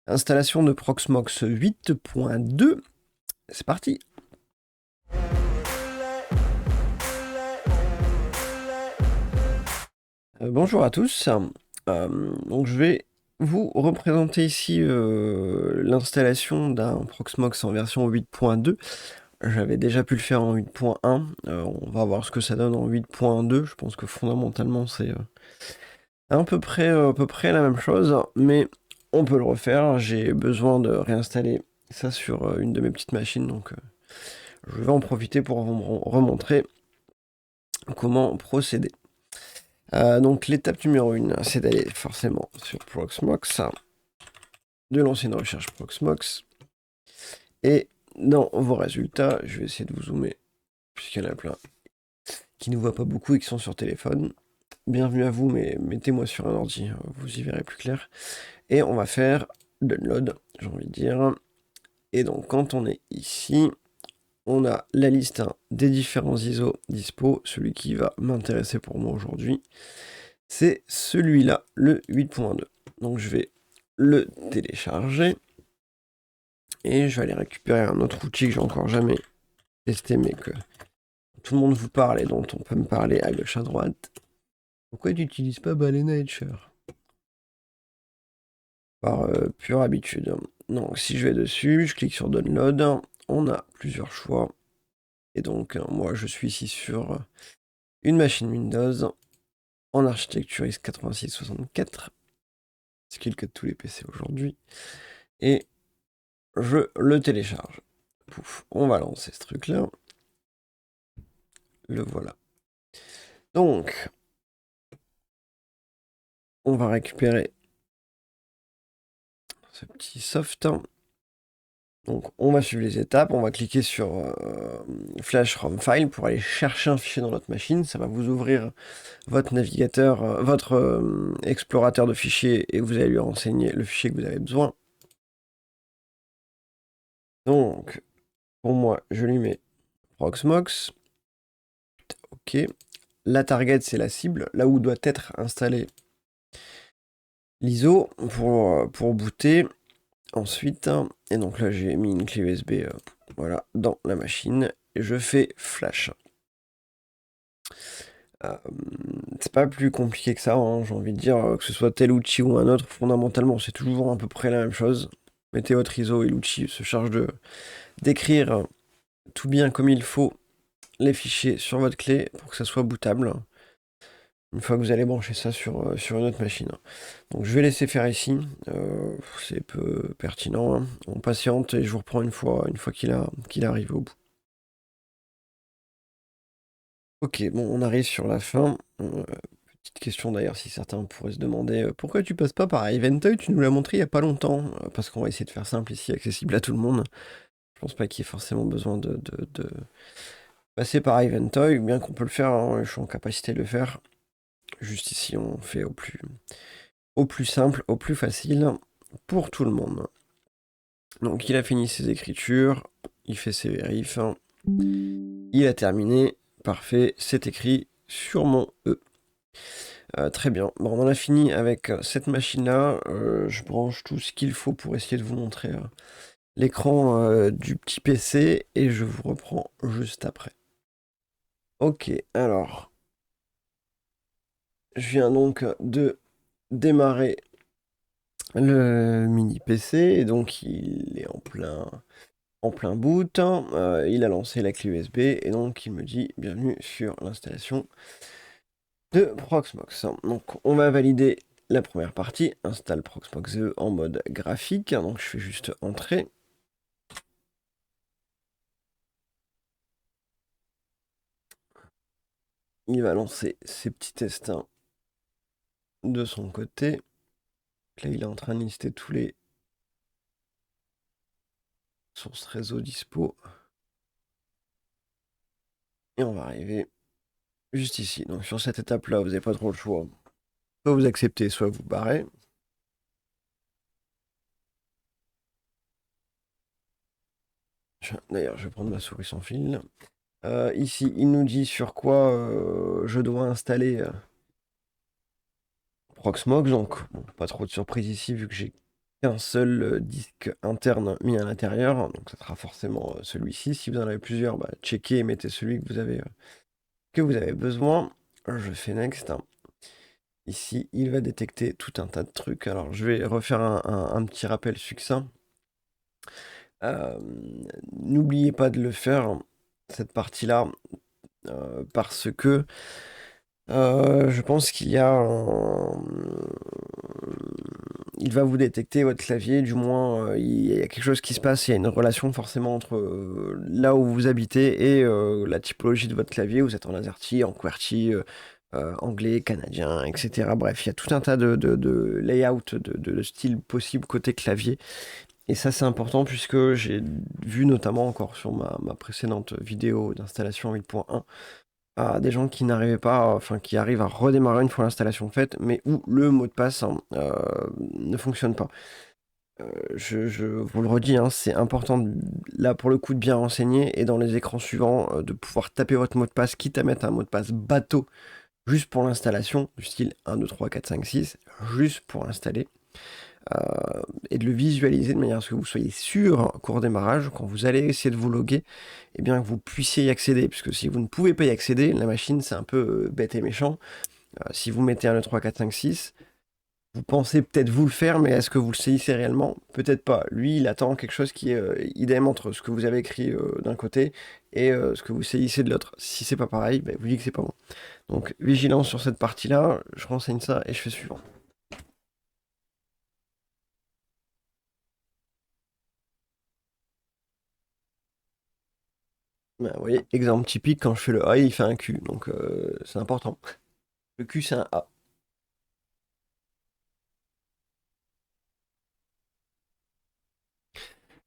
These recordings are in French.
Installation de Proxmox 8.2. C'est parti. Bonjour à tous. Donc je vais vous représenter ici l'installation d'un Proxmox en version 8.2. J'avais déjà pu le faire en 8.1. On va voir ce que ça donne en 8.2. Je pense que fondamentalement c'est à peu près la même chose, mais on peut le refaire. J'ai besoin de réinstaller ça sur une de mes petites machines, donc je vais en profiter pour vous remontrer comment procéder. Donc l'étape numéro 1, c'est d'aller forcément sur Proxmox, de lancer une recherche Proxmox, et dans vos résultats, je vais essayer de vous zoomer, puisqu'il y en a plein qui ne voient pas beaucoup et qui sont sur téléphone. Bienvenue à vous, mais mettez-moi sur un ordi, vous y verrez plus clair. Et on va faire download, j'ai envie de dire. Et donc quand on est ici, on a la liste des différents ISO dispo. Celui qui va m'intéresser pour moi aujourd'hui, c'est celui-là, le 8.2. Donc je vais le télécharger et je vais aller récupérer un autre outil que j'ai encore jamais testé, mais que tout le monde vous parle et dont on peut me parler à gauche à droite. Pourquoi tu n'utilises pas Balena Etcher? Par pure habitude. Donc si je vais dessus, je clique sur Download, on a plusieurs choix. Et donc moi je suis ici sur une machine Windows en architecture x86-64, ce qui est le cas de tous les PC aujourd'hui. Et je le télécharge. Pouf, on va lancer ce truc-là. Le voilà. Donc, on va récupérer ce petit soft. Donc, on va suivre les étapes. On va cliquer sur Flash ROM File pour aller chercher un fichier dans notre machine. Ça va vous ouvrir votre navigateur, votre explorateur de fichiers et vous allez lui renseigner le fichier que vous avez besoin. Donc, pour moi, je lui mets Proxmox. OK. La target, c'est la cible, là où doit être installé l'ISO pour booter. Ensuite, et donc là j'ai mis une clé USB voilà, dans la machine et je fais flash. C'est pas plus compliqué que ça, hein, j'ai envie de dire, que ce soit tel outil ou un autre, fondamentalement c'est toujours à peu près la même chose. Mettez votre ISO et l'outil se charge d'écrire tout bien comme il faut les fichiers sur votre clé pour que ça soit bootable. Une fois que vous allez brancher ça sur une autre machine. Donc je vais laisser faire ici, c'est peu pertinent, hein. On patiente et je vous reprends une fois qu'il arrive au bout. Ok, bon, on arrive sur la fin. Petite question d'ailleurs, si certains pourraient se demander pourquoi tu passes pas par Eventoy, tu nous l'as montré il y a pas longtemps, parce qu'on va essayer de faire simple ici, accessible à tout le monde. Je pense pas qu'il y ait forcément besoin de passer par Eventoy, bien qu'on peut le faire, hein, je suis en capacité de le faire. Juste ici, on fait au plus simple, au plus facile pour tout le monde. Donc il a fini ses écritures, il fait ses vérifs, il a terminé, parfait, c'est écrit sur mon E. Très bien, bon, on en a fini avec cette machine-là, je branche tout ce qu'il faut pour essayer de vous montrer l'écran du petit PC et je vous reprends juste après. Ok, alors, je viens donc de démarrer le mini PC et donc il est en plein boot, il a lancé la clé USB et donc il me dit bienvenue sur l'installation de Proxmox. Donc on va valider la première partie, installe Proxmox en mode graphique, donc je fais juste entrer. Il va lancer ses petits tests de son côté. Là il est en train de lister tous les sources réseau dispo. Et on va arriver juste ici. Donc sur cette étape-là, vous n'avez pas trop le choix. Soit vous acceptez, soit vous barrez. D'ailleurs, je vais prendre ma souris sans fil. Ici, il nous dit sur quoi je dois installer Proxmox. Donc, bon, pas trop de surprise ici, vu que j'ai qu'un seul disque interne mis à l'intérieur, donc ça sera forcément celui-ci. Si vous en avez plusieurs, bah, checkez et mettez celui que vous avez besoin. Je fais next. Ici, il va détecter tout un tas de trucs. Alors, je vais refaire un petit rappel succinct. N'oubliez pas de le faire, cette partie-là, parce que je pense qu'il y a il va vous détecter votre clavier, du moins il y a quelque chose qui se passe, il y a une relation forcément entre là où vous habitez et la typologie de votre clavier. Vous êtes en AZERTY, en QWERTY, anglais, canadien, etc. Bref, il y a tout un tas de layout, de styles possibles côté clavier. Et ça, c'est important puisque j'ai vu notamment encore sur ma précédente vidéo d'installation 8.1 à des gens qui n'arrivaient pas, enfin qui arrivent à redémarrer une fois l'installation faite, mais où le mot de passe ne fonctionne pas. Je vous le redis, hein, c'est important là pour le coup de bien renseigner et dans les écrans suivants de pouvoir taper votre mot de passe, quitte à mettre un mot de passe bateau juste pour l'installation, du style 1, 2, 3, 4, 5, 6, juste pour l'installer. Et de le visualiser de manière à ce que vous soyez sûr, court démarrage, quand vous allez essayer de vous loguer, et bien que vous puissiez y accéder, puisque si vous ne pouvez pas y accéder, la machine c'est un peu bête et méchant. Si vous mettez un 2, 3, 4, 5, 6, vous pensez peut-être vous le faire, mais est-ce que vous le saisissez réellement? Peut-être pas. Lui, il attend quelque chose qui est idem entre ce que vous avez écrit d'un côté et ce que vous saisissez de l'autre. Si c'est pas pareil, ben, vous dites que c'est pas bon. Donc vigilance sur cette partie-là, je renseigne ça et je fais suivant. Ben, vous voyez, exemple typique, quand je fais le A, il fait un Q, donc c'est important. Le Q, c'est un A.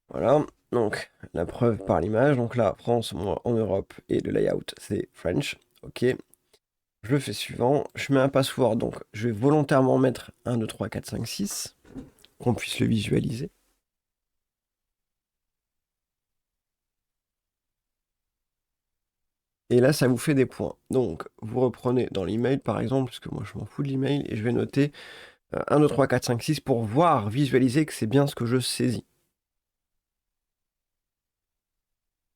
Voilà, donc la preuve par l'image. Donc là, France, moi, en Europe, et le layout, c'est French. Ok, je le fais suivant. Je mets un password, donc je vais volontairement mettre 1, 2, 3, 4, 5, 6, qu'on puisse le visualiser. Et là, ça vous fait des points. Donc, vous reprenez dans l'email, par exemple, parce que moi, je m'en fous de l'email, et je vais noter 1, 2, 3, 4, 5, 6 pour voir, visualiser que c'est bien ce que je saisis.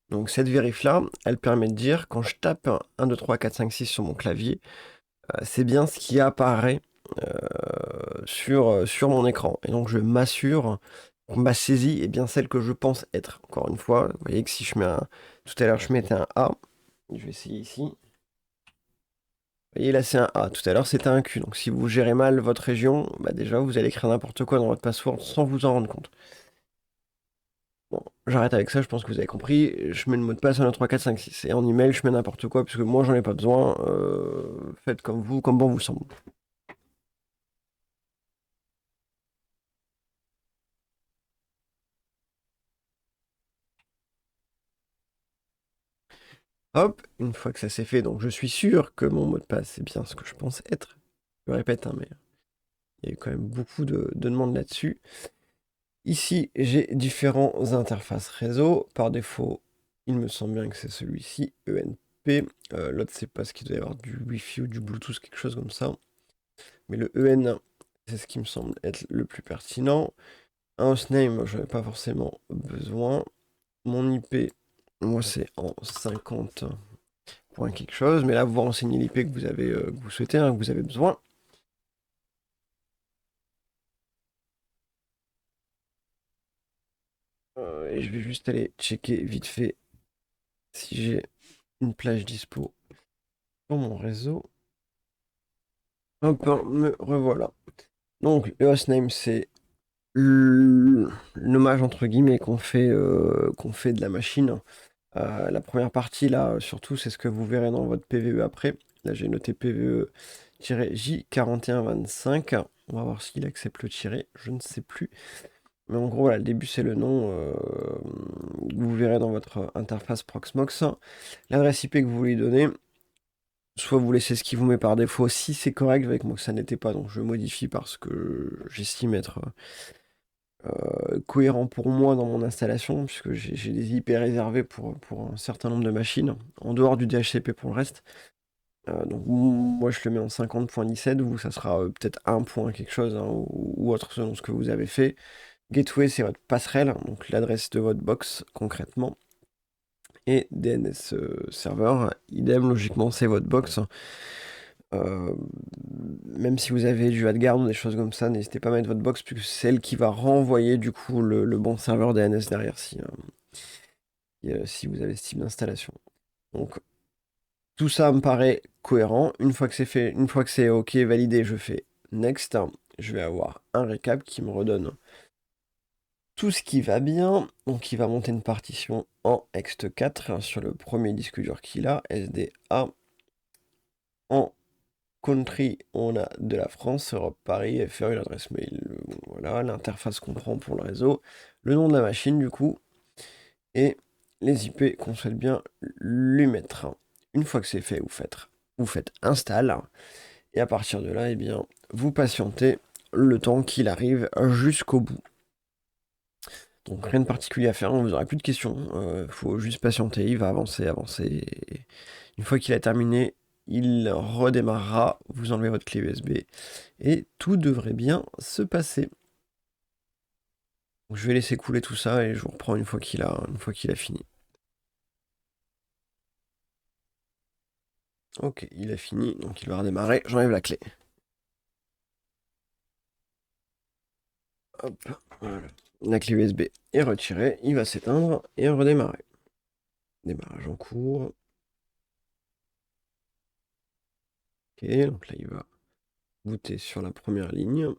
Donc cette vérif-là, elle permet de dire, quand je tape 1, 2, 3, 4, 5, 6 sur mon clavier, c'est bien ce qui apparaît sur mon écran. Et donc je m'assure que ma saisie est bien celle que je pense être. Encore une fois, vous voyez que si je mets un... Tout à l'heure, je mettais un A. Je vais essayer ici. Vous voyez, là, c'est un A. Tout à l'heure, c'était un Q. Donc si vous gérez mal votre région, bah déjà, vous allez écrire n'importe quoi dans votre password sans vous en rendre compte. Bon, j'arrête avec ça, je pense que vous avez compris. Je mets le mot de passe 1, 2, 3, 4, 5, 6. Et en email, je mets n'importe quoi, parce que moi, j'en ai pas besoin. Faites comme vous, comme bon vous semble. Hop, une fois que ça s'est fait, donc je suis sûr que mon mot de passe, c'est bien ce que je pense être. Je le répète, hein, mais il y a eu quand même beaucoup de demandes là-dessus. Ici, j'ai différents interfaces réseau. Par défaut, il me semble bien que c'est celui-ci, ENP. L'autre, c'est pas ce qu'il doit y avoir du Wi-Fi ou du Bluetooth, quelque chose comme ça. Mais le EN, c'est ce qui me semble être le plus pertinent. Un hostname, je n'en ai pas forcément besoin. Mon IP, moi, c'est en 50 point quelque chose. Mais là, vous renseignez l'IP que vous avez, que vous souhaitez, hein, que vous avez besoin. Et je vais juste aller checker vite fait si j'ai une plage dispo dans mon réseau. Hop, me revoilà. Donc, le hostname, c'est le nommage entre guillemets qu'on fait de la machine. La première partie, là, surtout, c'est ce que vous verrez dans votre PVE après. Là, j'ai noté PVE-J4125. On va voir s'il accepte le tiret, je ne sais plus. Mais en gros, voilà, le début, c'est le nom que vous verrez dans votre interface Proxmox. L'adresse IP que vous lui donnez, soit vous laissez ce qui vous met par défaut, si c'est correct, avec moi que ça n'était pas, donc je modifie parce que j'estime être cohérent pour moi dans mon installation, puisque j'ai des IP réservés pour un certain nombre de machines, en dehors du DHCP pour le reste. Donc moi je le mets en 50.17, vous ça sera peut-être un point quelque chose, hein, ou autre selon ce que vous avez fait. Gateway, c'est votre passerelle, donc l'adresse de votre box concrètement. Et DNS serveur, idem, logiquement, c'est votre box. Même si vous avez du AdGuard ou des choses comme ça, n'hésitez pas à mettre votre box, puisque c'est celle qui va renvoyer du coup le bon serveur DNS derrière si vous avez ce type d'installation. Donc tout ça me paraît cohérent. Une fois que c'est fait, une fois que c'est OK, validé, je fais Next. Je vais avoir un récap qui me redonne tout ce qui va bien. Donc il va monter une partition en ext4 sur le premier disque dur qu'il a, SDA. En country, on a de la France, Europe, Paris, FR, une adresse mail. Voilà, l'interface qu'on prend pour le réseau, le nom de la machine du coup, et les IP qu'on souhaite bien lui mettre. Une fois que c'est fait, vous faites install, et à partir de là, eh bien, vous patientez le temps qu'il arrive jusqu'au bout. Donc rien de particulier à faire, vous n'aurez plus de questions, faut juste patienter, il va avancer. Une fois qu'il a terminé, il redémarrera, vous enlevez votre clé USB, et tout devrait bien se passer. Donc, je vais laisser couler tout ça et je vous reprends une fois qu'il a fini. Ok, il a fini, donc il va redémarrer, j'enlève la clé. Hop, voilà. La clé USB est retirée, il va s'éteindre et redémarrer. Démarrage en cours. Ok, donc là il va booter sur la première ligne.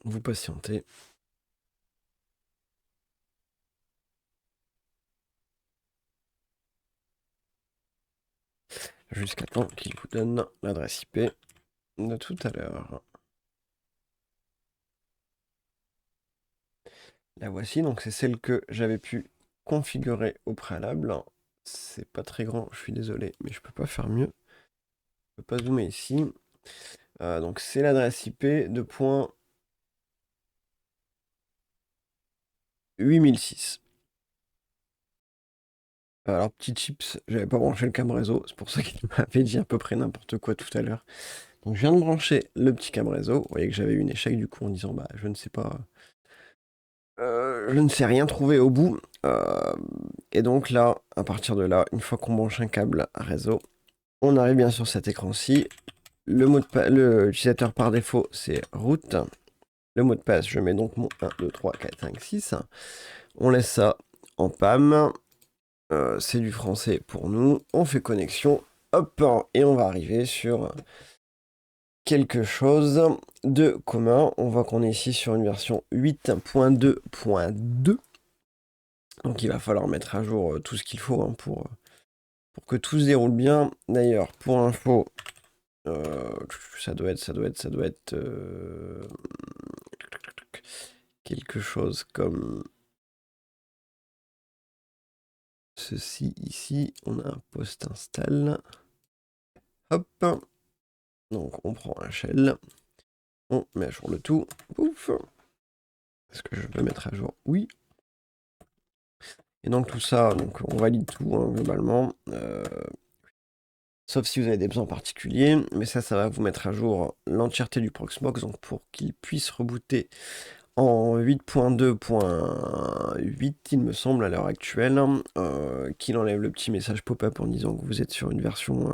Vous patientez. Jusqu'à temps qu'il vous donne l'adresse IP de tout à l'heure. La voici, donc c'est celle que j'avais pu configurer au préalable. C'est pas très grand, je suis désolé, mais je peux pas faire mieux. Je peux pas zoomer ici. Donc c'est l'adresse IP de point 8006. Alors petit chips, j'avais pas branché le cam réseau, c'est pour ça qu'il m'avait dit à peu près n'importe quoi tout à l'heure. Donc je viens de brancher le petit cam réseau. Vous voyez que j'avais eu un échec du coup en disant bah je ne sais pas. Je ne sais rien trouver au bout. Et donc là, à partir de là, une fois qu'on branche un câble à réseau, on arrive bien sur cet écran-ci. Le utilisateur par défaut, c'est root. Le mot de passe, je mets donc mon 1, 2, 3, 4, 5, 6. On laisse ça en PAM. C'est du français pour nous. On fait connexion. Hop, et on va arriver sur quelque chose de commun. On voit qu'on est ici sur une version 8.2.2. Donc il va falloir mettre à jour tout ce qu'il faut pour que tout se déroule bien. D'ailleurs, pour info, ça doit être quelque chose comme ceci ici. On a un post install. Hop. Donc on prend un shell. On met à jour le tout. Ouf. Est-ce que je peux mettre à jour? Oui. Et donc tout ça, donc on valide tout hein, globalement. Sauf si vous avez des besoins particuliers. Mais ça va vous mettre à jour l'entièreté du Proxmox. Donc pour qu'il puisse rebooter en 8.2.8, il me semble, à l'heure actuelle, qu'il enlève le petit message pop-up en disant que vous êtes sur une version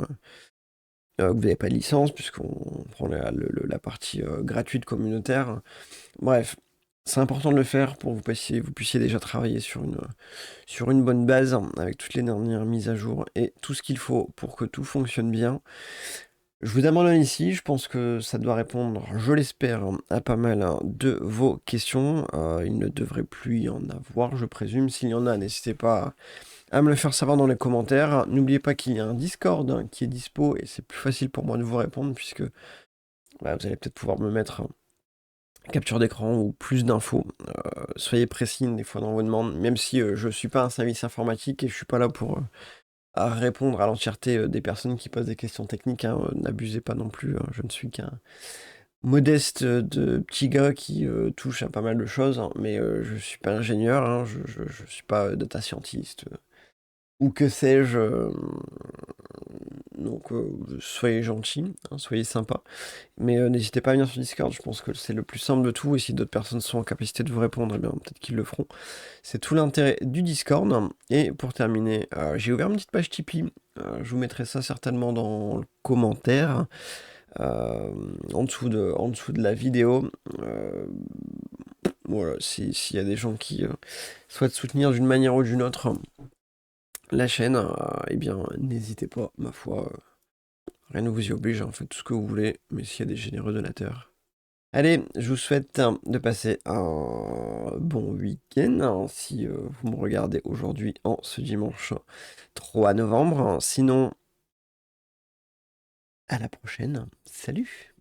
que vous n'avez pas de licence, puisqu'on prend la partie gratuite communautaire. Bref, c'est important de le faire pour que vous puissiez déjà travailler sur une bonne base, avec toutes les dernières mises à jour et tout ce qu'il faut pour que tout fonctionne bien. Je vous abandonne ici, je pense que ça doit répondre, je l'espère, à pas mal de vos questions. Il ne devrait plus y en avoir, je présume. S'il y en a, n'hésitez pas à me le faire savoir dans les commentaires. N'oubliez pas qu'il y a un Discord qui est dispo et c'est plus facile pour moi de vous répondre puisque bah, vous allez peut-être pouvoir me mettre capture d'écran ou plus d'infos. Soyez précis des fois dans vos demandes, même si je ne suis pas un service informatique et je ne suis pas là pour à répondre à l'entièreté des personnes qui posent des questions techniques. Hein. N'abusez pas non plus, hein. Je ne suis qu'un modeste de petit gars qui touche à pas mal de choses, hein. Mais je suis pas ingénieur, hein. Je suis pas data scientist. ou que sais-je. Donc, soyez gentils, hein, soyez sympas. Mais n'hésitez pas à venir sur Discord, je pense que c'est le plus simple de tout. Et si d'autres personnes sont en capacité de vous répondre, eh bien peut-être qu'ils le feront. C'est tout l'intérêt du Discord. Et pour terminer, j'ai ouvert une petite page Tipeee. Je vous mettrai ça certainement dans le commentaire, en dessous de la vidéo. Voilà, s'il y a des gens qui souhaitent soutenir d'une manière ou d'une autre la chaîne, eh bien n'hésitez pas, ma foi. Rien ne vous y oblige, hein, faites tout ce que vous voulez, mais s'il y a des généreux donateurs. Allez, je vous souhaite de passer un bon week-end, hein, si vous me regardez aujourd'hui en ce dimanche 3 novembre. Sinon, à la prochaine. Salut!